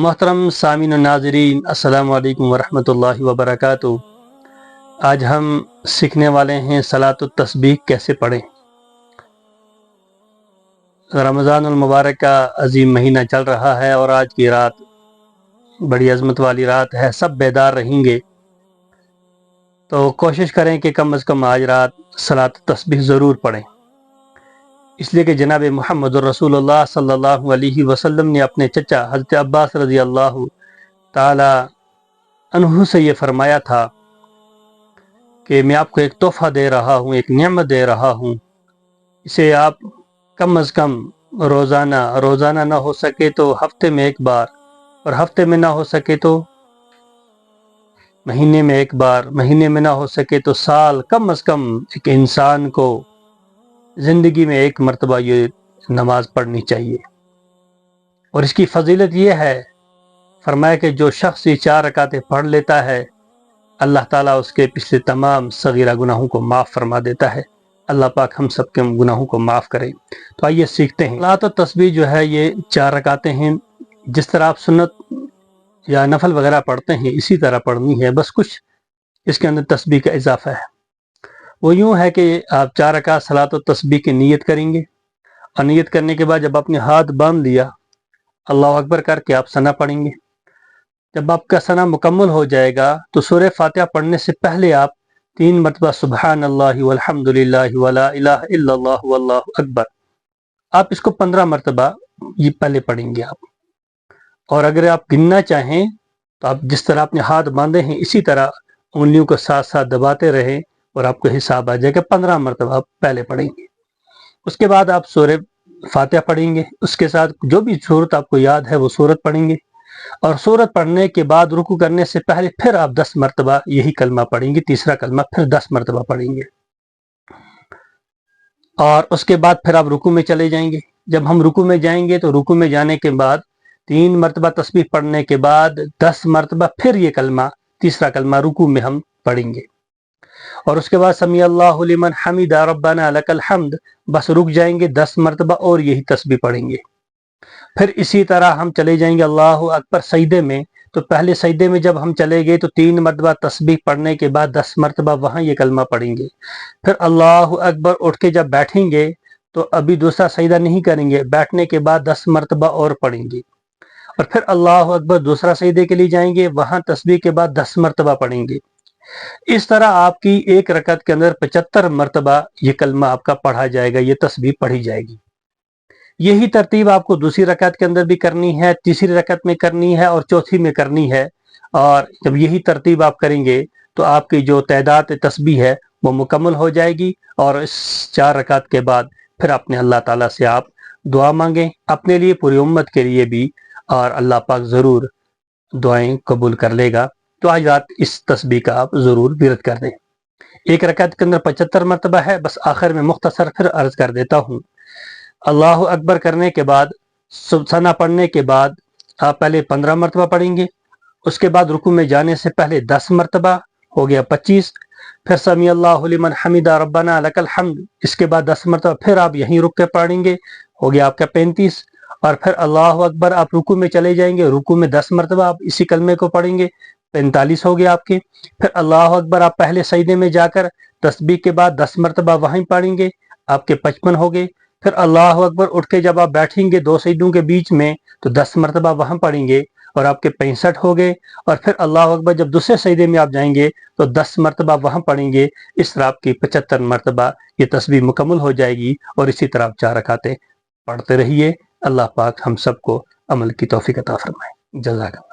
मोहतरम सामीन नाज़रीन, अस्सलाम वालेकुम वरहमतुल्लाहि वबरकातुहू। आज हम सीखने वाले हैं सलातुत तस्बीह कैसे पढ़ें। रमज़ानुल मुबारक का अजीम महीना चल रहा है और आज की रात बड़ी अज़मत वाली रात है। सब बेदार रहेंगे तो कोशिश करें कि कम अज़ कम आज रात सलातुत तस्बीह ज़रूर पढ़ें, इसलिए कि जनाब मुहम्मद रसूलुल्लाह सल्लल्लाहु अलैहि वसल्लम ने अपने चचा हज़रत अब्बास रज़ी अल्लाह ताला अन्हु से ये फरमाया था कि मैं आपको एक तोहफ़ा दे रहा हूँ, एक नेमत दे रहा हूँ, इसे आप कम अज़ कम रोज़ाना ना हो सके तो हफ्ते में एक बार, और हफ्ते में ना हो सके तो महीने में एक बार, महीने में ना हो सके तो साल, कम अज़ कम एक इंसान को ज़िंदगी में एक मरतबा ये नमाज पढ़नी चाहिए। और इसकी फजीलत ये है, फरमाया कि जो शख्स ये 4 रकातें पढ़ लेता है, अल्लाह ताला उसके पिछले तमाम सगीरा गुनाहों को माफ़ फरमा देता है। अल्लाह पाक हम सब के गुनाहों को माफ़ करे। तो आइए सीखते हैं। सलात और तस्बीह जो है ये 4 रकातें हैं। जिस तरह आप सुन्नत या नफल वगैरह पढ़ते हैं इसी तरह पढ़नी है, बस कुछ इसके अंदर तस्बीह का इजाफा है। वो यूँ है कि आप 4 रकात सलात और तस्बीह की नीयत करेंगे, और नीयत करने के बाद जब आपने हाथ बांध लिया, अल्लाह अकबर करके आप सना पढ़ेंगे। जब आपका सना मुकम्मल हो जाएगा तो सूरह फातिहा पढ़ने से पहले आप 3 मरतबा सुबहान अल्लाहि वल्हम्दुलिल्लाहि वला इलाहा इल्लल्लाहु वल्लाहु अकबर, आप इसको 15 मरतबा ये पहले पढ़ेंगे आप। और अगर आप गिनना चाहें तो आप जिस तरह अपने हाथ बांधे हैं इसी तरह उंगलियों को साथ साथ दबाते रहें और आपको हिसाब आ जाएगा। 15 मरतबा आप पहले पढ़ेंगे। उसके बाद आप सूरह फातिहा पढ़ेंगे, उसके साथ जो भी सूरत आपको याद है वो सूरत पढ़ेंगे, और सूरत पढ़ने के बाद रुकू करने से पहले फिर आप 10 मरतबा यही कलमा पढ़ेंगे, तीसरा कलमा फिर 10 मरतबा पढ़ेंगे, और उसके बाद फिर आप रुकू में चले जाएंगे। जब हम रुकू में जाएंगे तो रुकू में जाने के बाद 3 मरतबा तस्बीह पढ़ने के बाद 10 मरतबा फिर ये कलमा, तीसरा कलमा रुकू में हम पढ़ेंगे, और उसके बाद समी अल्लाहु लिमन हमिदा रब्बना लकल हम्द, बस रुक जाएंगे 10 मरतबा और यही तस्बीह पढ़ेंगे। फिर इसी तरह हम चले जाएंगे अल्लाहु अकबर सजदे में। तो पहले सजदे में जब हम चले गए तो 3 मरतबा तस्बीह पढ़ने के बाद 10 मरतबा वहाँ ये कलमा पढ़ेंगे। फिर अल्लाहु अकबर उठ के जब बैठेंगे तो अभी दूसरा सजदा नहीं करेंगे, बैठने के बाद 10 मरतबा और पढ़ेंगे, और फिर अल्लाहु अकबर दूसरा सजदे के लिए जाएंगे, वहाँ तस्बीह के बाद 10 मरतबा पढ़ेंगे। इस तरह आपकी एक रकत के अंदर 75 मरतबा ये कलमा आपका पढ़ा जाएगा, ये तस्बीह पढ़ी जाएगी। यही तरतीब आपको दूसरी रकत के अंदर भी करनी है, तीसरी रकत में करनी है और चौथी में करनी है। और जब यही तरतीब आप करेंगे तो आपकी जो तादाद तस्बीह है वो मुकम्मल हो जाएगी, और इस 4 रकत के बाद फिर अपने अल्लाह ताला से आप दुआ मांगें अपने लिए, पूरी उम्मत के लिए भी, और अल्लाह पाक ज़रूर दुआएं कबूल कर लेगा। तो आज रात इस तस्बीह का आप ज़रूर विरद कर दें। एक रकत के अंदर 75 मरतबा है। बस आखिर में मुख्तसर फिर अर्ज कर देता हूँ। अल्लाहु अकबर करने के बाद, सना पढ़ने के बाद आप पहले 15 मरतबा पढ़ेंगे, उसके बाद रुकू में जाने से पहले 10 मरतबा, हो गया 25। फिर समी अल्लाहु लिमन हमिदा रब्बना लकल हम्द, इसके बाद 10 मरतबा फिर आप यहीं रुक के पढ़ेंगे, हो गया आपका 35। और फिर अल्लाहु अकबर आप रुकू में चले जाएंगे, रुकू में 10 मरतबा आप इसी कलमे को पढ़ेंगे, 45 हो गया आपके। फिर अल्लाहु अकबर आप पहले सजदे में जाकर तस्बीह के बाद 10 मरतबा वहीं पढ़ेंगे, आपके 55 हो गए। फिर अल्लाह अकबर उठ के जब आप बैठेंगे 2 सजदों के बीच में तो 10 मरतबा वहाँ पढ़ेंगे, और आपके 65 हो गए। और फिर अल्लाह अकबर जब दूसरे सजदे में आप जाएंगे तो 10 मरतबा वहाँ पढ़ेंगे। इस तरह आपकी 75 मरतबा ये तस्बीह मुकम्मल हो जाएगी, और इसी तरह आप 4 रकातें पढ़ते रहिए। अल्लाह पाक हम सबको अमल की तौफीक अता फरमाए। जज़ाकल्लाह।